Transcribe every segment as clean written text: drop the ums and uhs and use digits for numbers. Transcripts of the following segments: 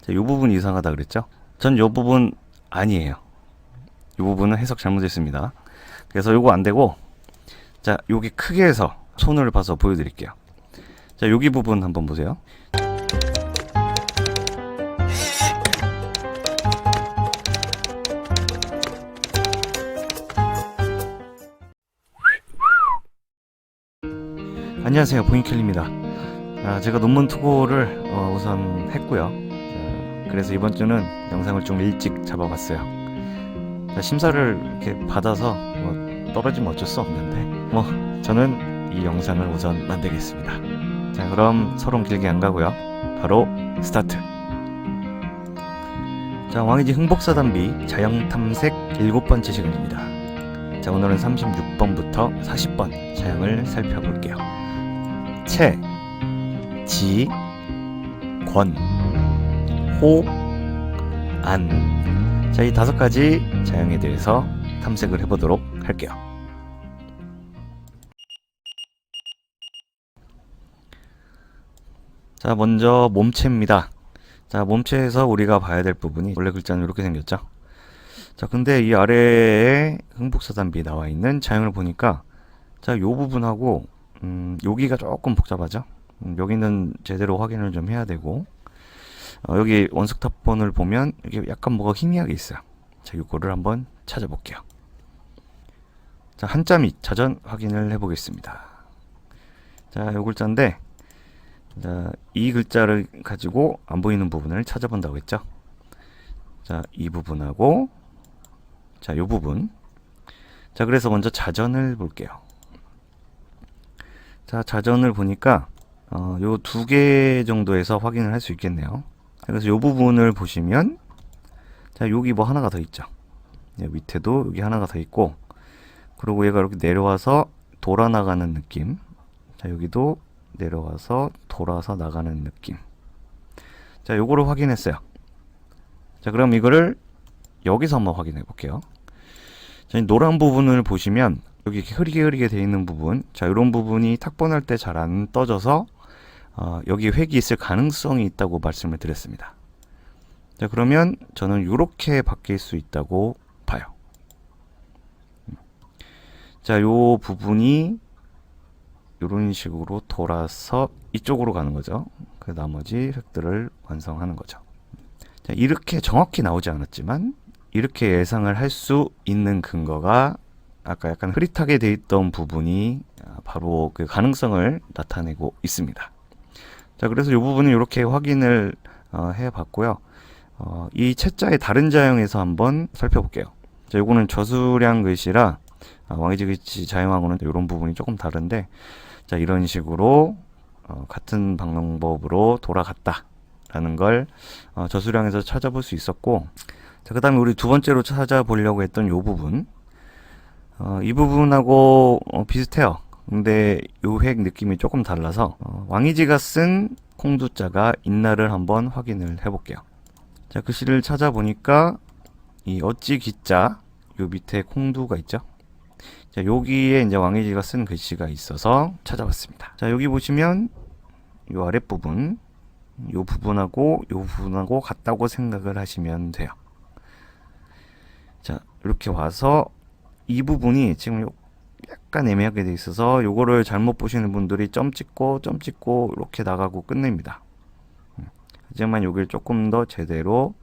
자, 이 부분이 이상하다 그랬죠? 전 이 부분 아니에요. 이 부분은 해석 잘못했습니다. 그래서 요거 안 되고, 자, 여기 크게 해서 손을 봐서 보여드릴게요. 자, 여기 부분 한번 보세요. 안녕하세요, 보잉켈리입니다. 제가 논문 투고를 우선 했고요. 그래서 이번 주는 영상을 좀 일찍 잡아봤어요. 심사를 이렇게 받아서 떨어지면 어쩔 수 없는데 저는 이 영상을 우선 만들겠습니다. 자, 그럼 서론 길게 안 가고요, 바로 스타트. 자, 왕이지 흥복사단비 자영탐색 7번째 시간입니다. 자, 오늘은 36번부터 40번 자영을 살펴볼게요. 채, 지, 권, 호, 안. 자, 이 5가지 자형에 대해서 탐색을 해보도록 할게요. 자, 먼저 몸체입니다. 자, 몸체에서 우리가 봐야 될 부분이, 원래 글자는 이렇게 생겼죠. 자, 근데 이 아래에 흥복사단비 나와 있는 자형을 보니까, 자, 요 부분하고 여기가 조금 복잡하죠. 여기는 제대로 확인을 좀 해야 되고, 여기 원석탑본을 보면 이게 약간 뭐가 희미하게 있어요. 자, 이거를 한번 찾아볼게요. 자, 한자 및 자전 확인을 해보겠습니다. 자, 요 글자인데, 자, 이 글자를 가지고 안 보이는 부분을 찾아본다고 했죠. 자, 이 부분하고, 자, 요 부분. 자, 그래서 먼저 자전을 볼게요. 자, 자전을 보니까 요 2개 정도에서 확인을 할 수 있겠네요. 그래서 요 부분을 보시면, 자, 여기 뭐 하나가 더 있죠. 밑에도 여기 하나가 더 있고, 그리고 얘가 이렇게 내려와서 돌아 나가는 느낌. 자, 여기도 내려와서 돌아서 나가는 느낌. 자, 요거를 확인했어요. 자, 그럼 이거를 여기서 한번 확인해 볼게요. 자, 이 노란 부분을 보시면 여기 이렇게 흐리게 되어 있는 부분, 자, 이런 부분이 탁본할 때 잘 안 떠져서 여기 획이 있을 가능성이 있다고 말씀을 드렸습니다. 자, 그러면 저는 이렇게 바뀔 수 있다고 봐요. 자, 요 부분이 이런 식으로 돌아서 이쪽으로 가는 거죠. 그 나머지 획들을 완성하는 거죠. 자, 이렇게 정확히 나오지 않았지만 이렇게 예상을 할 수 있는 근거가, 아까 약간 흐릿하게 돼 있던 부분이 바로 그 가능성을 나타내고 있습니다. 자, 그래서 이 부분은 이렇게 확인을 해봤고요. 이 채자의 다른 자형에서 한번 살펴볼게요. 자, 요거는 저수량 글씨라 왕이지 글씨 자형하고는 이런 부분이 조금 다른데, 자, 이런 식으로 같은 방법으로 돌아갔다 라는 걸 저수량에서 찾아볼 수 있었고, 자, 그 다음에 우리 두 번째로 찾아보려고 했던 요 부분, 이 부분하고 비슷해요. 근데 요 획 느낌이 조금 달라서 왕이지가 쓴 콩두자가 있나를 한번 확인을 해볼게요. 자, 글씨를 찾아보니까 이 어찌 기자 요 밑에 콩두가 있죠. 자, 여기에 이제 왕이지가 쓴 글씨가 있어서 찾아봤습니다. 자, 여기 보시면 요 아랫부분, 요 부분하고 같다고 생각을 하시면 돼요. 자, 이렇게 와서 이 부분이 지금 약간 애매하게 돼 있어서 요거를 잘못 보시는 분들이 점 찍고 이렇게 나가고 끝냅니다. 하지만 여기를 조금 더 제대로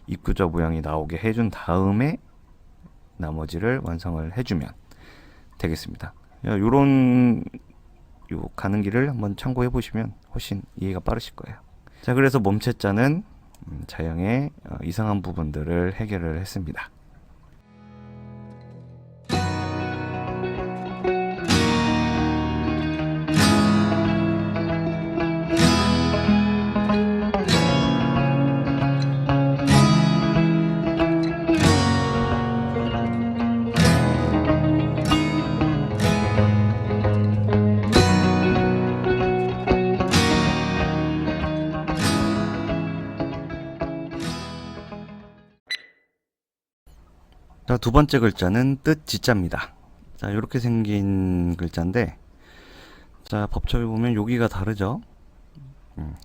입구자 모양이 나오게 해준 다음에 나머지를 완성을 해주면 되겠습니다. 요런 가는 길을 한번 참고해 보시면 훨씬 이해가 빠르실 거예요. 자, 그래서 몸체자는 자형의 이상한 부분들을 해결을 했습니다. 자, 두 번째 글자는 뜻 지자입니다. 자, 이렇게 생긴 글자인데, 자, 법칙을 보면 여기가 다르죠.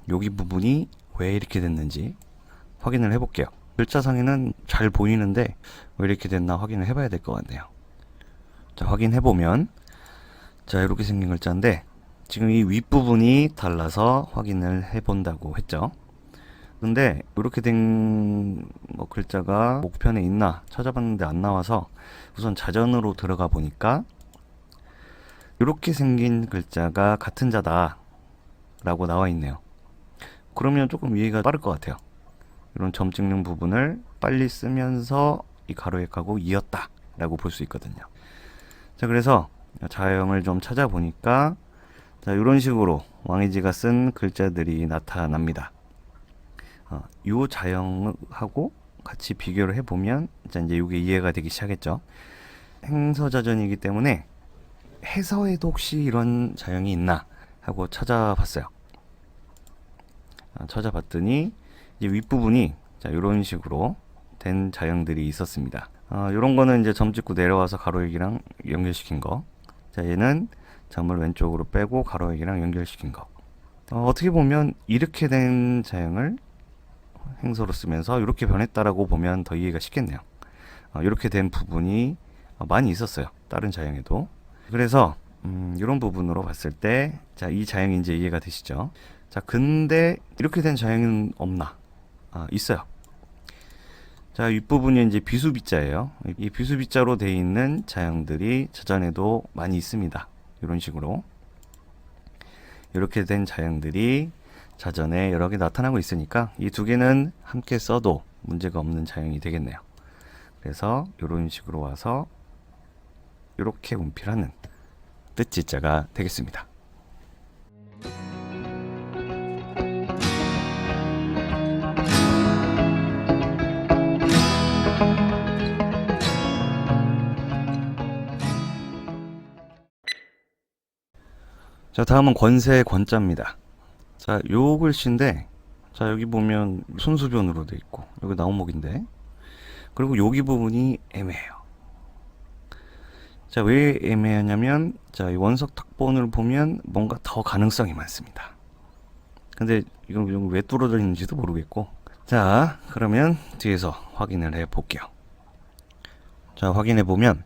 여기 부분이 왜 이렇게 됐는지 확인을 해볼게요. 글자상에는 잘 보이는데 왜 이렇게 됐나 확인을 해봐야 될 것 같네요. 자, 확인해보면 자, 이렇게 생긴 글자인데 지금 이 윗부분이 달라서 확인을 해본다고 했죠. 근데 이렇게 된 뭐 글자가 목편에 있나 찾아봤는데 안 나와서 우선 자전으로 들어가 보니까 이렇게 생긴 글자가 같은 자다 라고 나와 있네요. 그러면 조금 이해가 빠를 것 같아요. 이런 점 찍는 부분을 빨리 쓰면서 이 가로획하고 이었다 라고 볼 수 있거든요. 자, 그래서 자형을 좀 찾아보니까 자, 이런 식으로 왕이지가 쓴 글자들이 나타납니다. 이 자형하고 같이 비교를 해보면 이제 이게 이해가 되기 시작했죠. 행서자전이기 때문에 해서에도 혹시 이런 자형이 있나 하고 찾아봤어요. 찾아봤더니 이제 윗부분이 자, 이런 식으로 된 자형들이 있었습니다. 이런 거는 이제 점 찍고 내려와서 가로획이랑 연결시킨 거. 자, 얘는 점을 왼쪽으로 빼고 가로획이랑 연결시킨 거. 어떻게 보면 이렇게 된 자형을 행서로 쓰면서 이렇게 변했다라고 보면 더 이해가 쉽겠네요. 이렇게 된 부분이 많이 있었어요. 다른 자형에도. 그래서 이런 부분으로 봤을 때 자, 이 자형이 이제 이해가 되시죠? 자, 근데 이렇게 된 자형은 없나? 있어요. 자, 윗부분이 이제 비수비자예요. 이 비수비자로 되어 있는 자형들이 자전에도 많이 있습니다. 이런 식으로. 이렇게 된 자형들이 자전에 여러 개 나타나고 있으니까 이 두 개는 함께 써도 문제가 없는 자형이 되겠네요. 그래서 이런 식으로 와서 이렇게 운필하는 뜻지자가 되겠습니다. 자, 다음은 권세 권자입니다. 자, 요 글씨인데 자, 여기 보면 손수변으로 돼 있고 여기 나무목인데 그리고 여기 부분이 애매해요. 자, 왜 애매하냐면 자, 이 원석 탁본을 보면 뭔가 더 가능성이 많습니다. 근데 이건 왜 뚫어져 있는지도 모르겠고 자, 그러면 뒤에서 확인을 해 볼게요. 자, 확인해 보면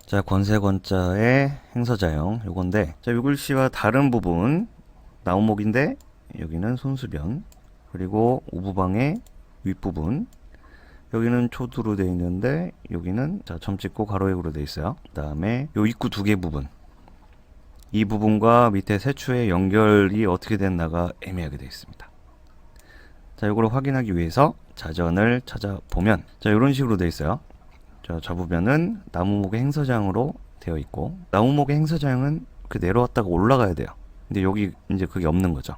자, 권세권자의 행서자형 요건데 자, 요 글씨와 다른 부분 나무목인데 여기는 손수변 그리고 우부방의 윗부분 여기는 초두로 되어 있는데 여기는 자, 점 찍고 가로획으로 되어 있어요. 그 다음에 요 입구 두 개 부분 이 부분과 밑에 세추의 연결이 어떻게 됐나가 애매하게 되어 있습니다. 자, 요거를 확인하기 위해서 자전을 찾아보면 자, 요런 식으로 되어 있어요. 자, 좌부변은 나무목의 행서자형으로 되어 있고 나무목의 행서자형은 그 내려왔다가 올라가야 돼요. 근데 여기 이제 그게 없는 거죠.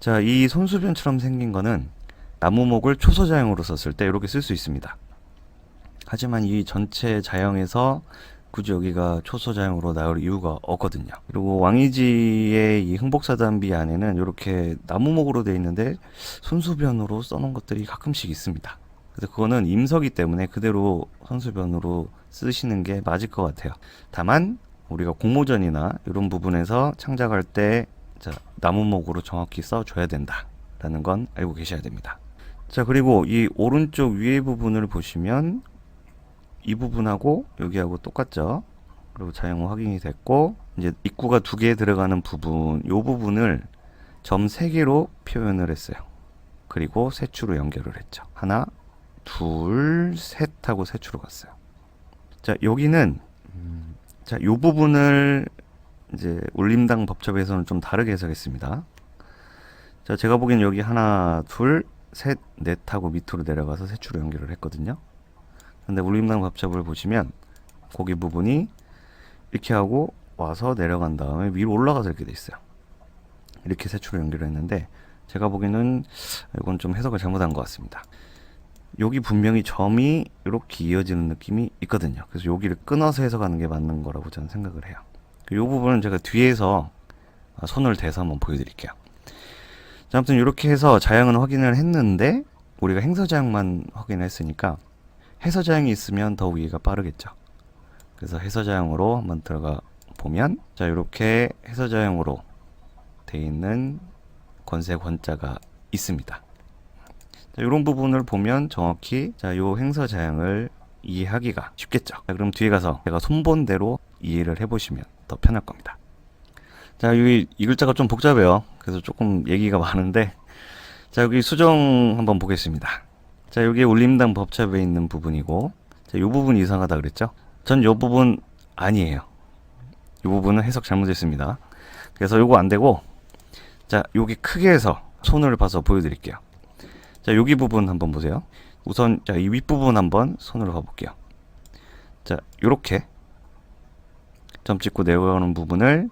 자, 이 손수변처럼 생긴 거는 나무목을 초소자형으로 썼을 때 이렇게 쓸 수 있습니다. 하지만 이 전체 자형에서 굳이 여기가 초소자형으로 나올 이유가 없거든요. 그리고 왕이지의 이 흥복사단비 안에는 이렇게 나무목으로 되어 있는데 손수변으로 써놓은 것들이 가끔씩 있습니다. 그래서 그거는 임서기 때문에 그대로 손수변으로 쓰시는 게 맞을 것 같아요. 다만 우리가 공모전이나 이런 부분에서 창작할 때 자, 나무목으로 정확히 써줘야 된다라는 건 알고 계셔야 됩니다. 자, 그리고 이 오른쪽 위에 부분을 보시면 이 부분하고 여기하고 똑같죠. 그리고 자형 확인이 됐고 이제 입구가 두 개 들어가는 부분 이 부분을 점 3개로 표현을 했어요. 그리고 세추로 연결을 했죠. 하나 둘 셋 하고 세추로 갔어요. 자, 여기는 자, 이 부분을 이제 울림당 법첩에서는 좀 다르게 해석했습니다. 자, 제가 보기엔 여기 하나, 둘, 셋, 넷 하고 밑으로 내려가서 세추로 연결을 했거든요. 근데 울림당 법첩을 보시면 거기 부분이 이렇게 하고 와서 내려간 다음에 위로 올라가서 이렇게 돼 있어요. 이렇게 세추로 연결을 했는데 제가 보기에는 이건 좀 해석을 잘못한 것 같습니다. 여기 분명히 점이 이렇게 이어지는 느낌이 있거든요. 그래서 여기를 끊어서 해석하는 게 맞는 거라고 저는 생각을 해요. 이 부분은 제가 뒤에서 손을 대서 한번 보여드릴게요. 자, 아무튼 이렇게 해서 자형은 확인을 했는데 우리가 행서자형만 확인을 했으니까 해서자형이 있으면 더욱 이해가 빠르겠죠. 그래서 해서자형으로 한번 들어가 보면 자, 이렇게 해서자형으로 되어 있는 권세 권자가 있습니다. 자, 이런 부분을 보면 정확히 자, 요 행서 자형을 이해하기가 쉽겠죠. 자, 그럼 뒤에 가서 제가 손본 대로 이해를 해보시면 더 편할 겁니다. 자, 여기 이 글자가 좀 복잡해요. 그래서 조금 얘기가 많은데, 자, 여기 수정 한번 보겠습니다. 자, 여기 울림당 법첩에 있는 부분이고, 자, 요 부분 이상하다 그랬죠? 전 요 부분 아니에요. 요 부분은 해석 잘못했습니다. 그래서 요거 안 되고, 자, 여기 크게 해서 손을 봐서 보여드릴게요. 자, 여기 부분 한번 보세요. 우선 자, 이 윗부분 한번 손으로 봐볼게요. 자, 요렇게 점 찍고 내려가는 부분을,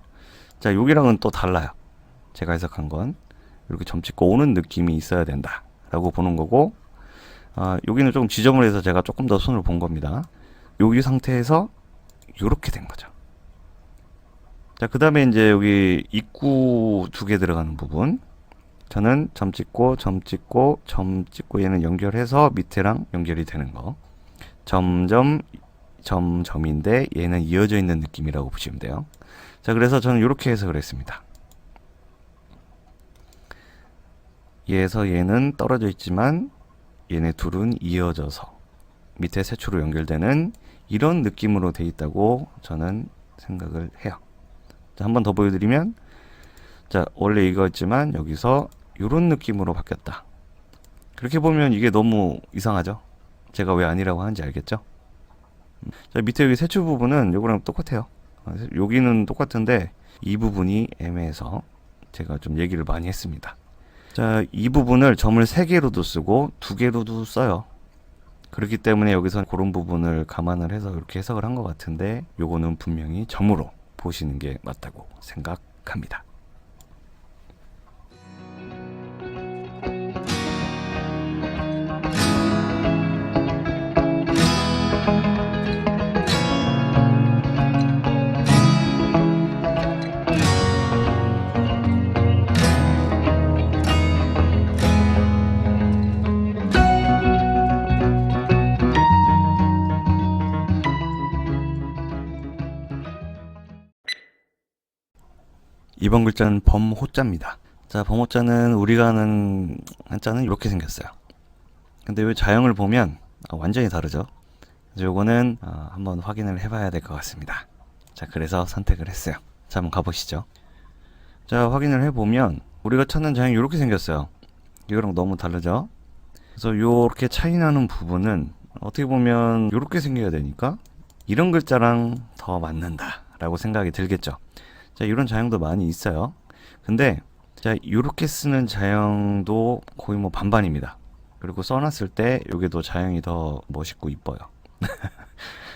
자, 여기랑은 또 달라요. 제가 해석한 건 이렇게 점 찍고 오는 느낌이 있어야 된다 라고 보는 거고, 여기는 조금 지점을 해서 제가 조금 더 손을 본 겁니다. 여기 상태에서 요렇게 된 거죠. 자, 그 다음에 이제 여기 입구 두 개 들어가는 부분, 저는 점 찍고 점 찍고 점 찍고 얘는 연결해서 밑에랑 연결이 되는 거, 점점 점점인데 얘는 이어져 있는 느낌이라고 보시면 돼요. 자, 그래서 저는 이렇게 해석을 했습니다. 얘에서 얘는 떨어져 있지만 얘네 둘은 이어져서 밑에 세초로 연결되는 이런 느낌으로 돼 있다고 저는 생각을 해요. 자, 한 번 더 보여드리면, 자, 원래 이거였지만 여기서 이런 느낌으로 바뀌었다. 그렇게 보면 이게 너무 이상하죠? 제가 왜 아니라고 하는지 알겠죠? 자, 밑에 여기 세초 부분은 요거랑 똑같아요. 여기는 똑같은데 이 부분이 애매해서 제가 좀 얘기를 많이 했습니다. 자, 이 부분을 점을 3개로도 쓰고 2개로도 써요. 그렇기 때문에 여기서 그런 부분을 감안을 해서 이렇게 해석을 한 것 같은데, 요거는 분명히 점으로 보시는 게 맞다고 생각합니다. 이번 글자는 범호자입니다. 자, 범호자는 우리가 아는 한자는 이렇게 생겼어요. 근데 이 자형을 보면 완전히 다르죠. 그래서 요거는 한번 확인을 해봐야 될 것 같습니다. 자, 그래서 선택을 했어요. 자, 한번 가보시죠. 자, 확인을 해보면 우리가 찾는 자형이 이렇게 생겼어요. 이거랑 너무 다르죠. 그래서 요렇게 차이 나는 부분은 어떻게 보면 이렇게 생겨야 되니까 이런 글자랑 더 맞는다 라고 생각이 들겠죠. 자, 이런 자형도 많이 있어요. 근데 자, 이렇게 쓰는 자형도 거의 뭐 반반입니다. 그리고 써놨을 때 요게도 자형이 더 멋있고 이뻐요.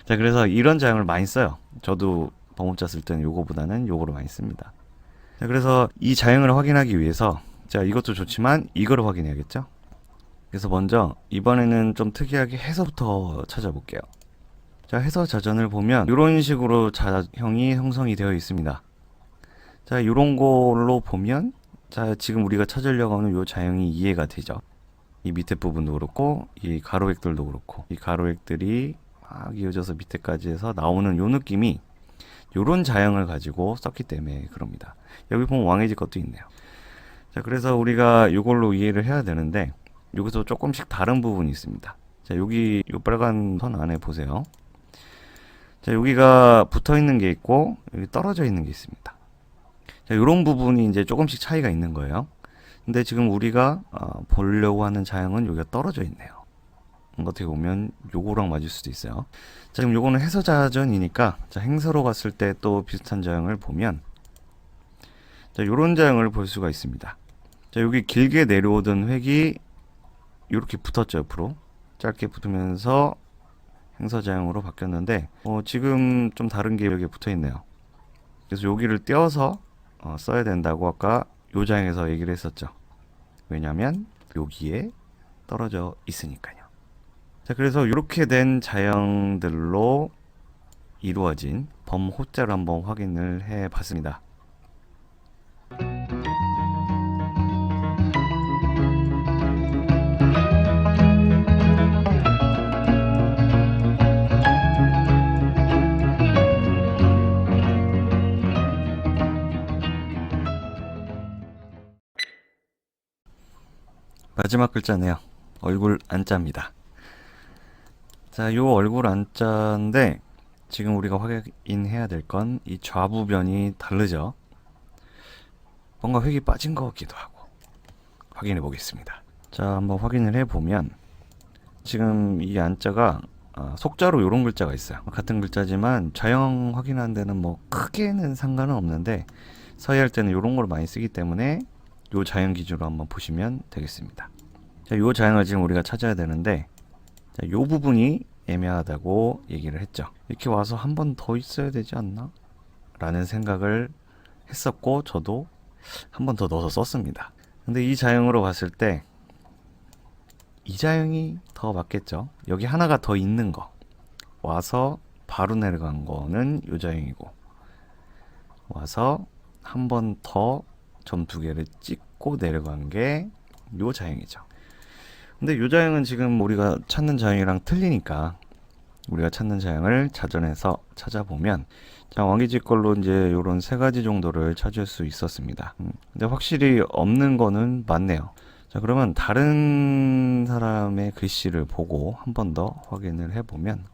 자, 그래서 이런 자형을 많이 써요. 저도 범호자 쓸 때는 요거보다는 요거를 많이 씁니다. 자, 그래서 이 자형을 확인하기 위해서, 자, 이것도 좋지만 이거를 확인해야겠죠. 그래서 먼저 이번에는 좀 특이하게 해서부터 찾아볼게요. 자, 해서 자전을 보면 이런 식으로 자형이 형성이 되어 있습니다. 자, 이런 걸로 보면, 자, 지금 우리가 찾으려고 하는 요 자형이 이해가 되죠. 이 밑에 부분도 그렇고 이 가로획들도 그렇고 이 가로획들이 막 이어져서 밑에까지 해서 나오는 요 느낌이 요런 자형을 가지고 썼기 때문에 그럽니다. 여기 보면 왕해지 것도 있네요. 자, 그래서 우리가 요걸로 이해를 해야 되는데, 여기서 조금씩 다른 부분이 있습니다. 자, 여기 요 빨간 선 안에 보세요. 자, 여기가 붙어 있는 게 있고 여기 떨어져 있는 게 있습니다. 자, 요런 부분이 이제 조금씩 차이가 있는 거예요. 근데 지금 우리가 보려고 하는 자형은 여기가 떨어져 있네요. 어떻게 보면 요거랑 맞을 수도 있어요. 자, 지금 요거는 해서자전이니까, 자, 행서로 갔을 때 또 비슷한 자형을 보면, 자, 요런 자형을 볼 수가 있습니다. 자, 여기 길게 내려오던 획이 이렇게 붙었죠. 옆으로 짧게 붙으면서 행서자형으로 바뀌었는데, 지금 좀 다른 게 여기에 붙어 있네요. 그래서 여기를 떼어서 써야 된다고 아까 요 자형에서 얘기를 했었죠. 왜냐면 여기에 떨어져 있으니까요. 자, 그래서 이렇게 된 자형들로 이루어진 범호자를 한번 확인을 해 봤습니다. 마지막 글자네요. 얼굴 안자입니다. 자, 요 얼굴 안자인데 지금 우리가 확인해야 될 건 이 좌부변이 다르죠. 뭔가 획이 빠진 것 같기도 하고. 확인해 보겠습니다. 자, 한번 확인을 해보면 지금 이 안자가 속자로 이런 글자가 있어요. 같은 글자지만 좌형 확인하는 데는 뭐 크게는 상관은 없는데 서예할 때는 이런 걸 많이 쓰기 때문에 요 좌형 기준으로 한번 보시면 되겠습니다. 자, 요 좌형을 지금 우리가 찾아야 되는데 자, 요 부분이 애매하다고 얘기를 했죠. 이렇게 와서 한 번 더 있어야 되지 않나? 라는 생각을 했었고 저도 한 번 더 넣어서 썼습니다. 근데 이 좌형으로 봤을 때 이 좌형이 더 맞겠죠. 여기 하나가 더 있는 거 와서 바로 내려간 거는 요 좌형이고 와서 한 번 더 점 두 개를 찍고 내려간 게 요 좌형이죠. 근데 요 좌형은 지금 우리가 찾는 좌형이랑 틀리니까 우리가 찾는 좌형을 자전에서 찾아보면 자, 왕기지 걸로 이제 요런 세 가지 정도를 찾을 수 있었습니다. 근데 확실히 없는 거는 맞네요. 자, 그러면 다른 사람의 글씨를 보고 한 번 더 확인을 해보면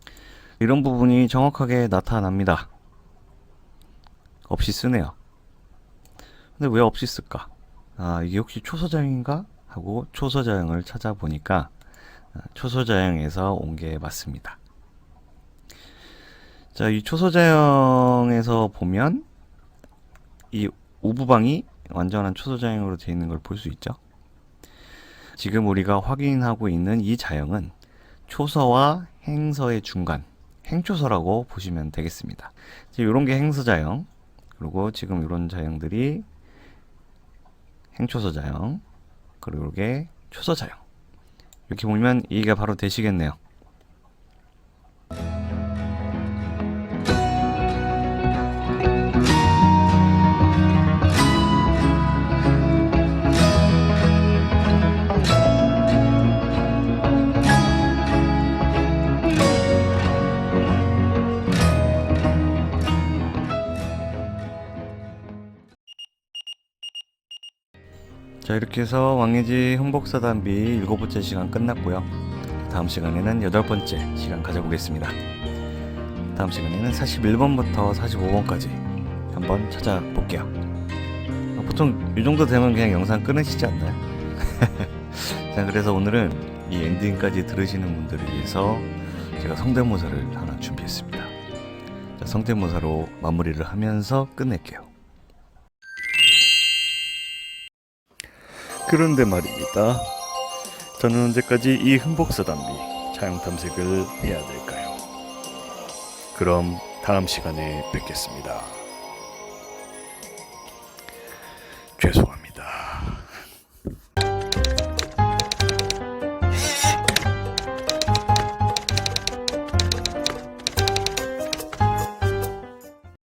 이런 부분이 정확하게 나타납니다. 없이 쓰네요. 근데 왜 없이 쓸까? 이게 혹시 초서자형인가? 하고 초서자형을 찾아보니까 초서자형에서 온 게 맞습니다. 자, 이 초서자형에서 보면 이 우부방이 완전한 초서자형으로 되어 있는 걸 볼 수 있죠. 지금 우리가 확인하고 있는 이 자형은 초서와 행서의 중간, 행초서라고 보시면 되겠습니다. 이런 게 행서자형, 그리고 지금 이런 자형들이 행초서자형, 그리고 이게 초서자형. 이렇게 보면 이해가 바로 되시겠네요. 자, 이렇게 해서 왕예지 흥복사단비 7번째 시간 끝났고요. 다음 시간에는 8번째 시간 가져보겠습니다. 다음 시간에는 41번부터 45번까지 한번 찾아볼게요. 보통 이 정도 되면 그냥 영상 끊으시지 않나요? 자, 그래서 오늘은 이 엔딩까지 들으시는 분들을 위해서 제가 성대모사를 하나 준비했습니다. 자, 성대모사로 마무리를 하면서 끝낼게요. 그런데 말입니다. 저는 언제까지 이 흥복사단비 차영 탐색을 해야 될까요? 그럼 다음 시간에 뵙겠습니다. 죄송합니다.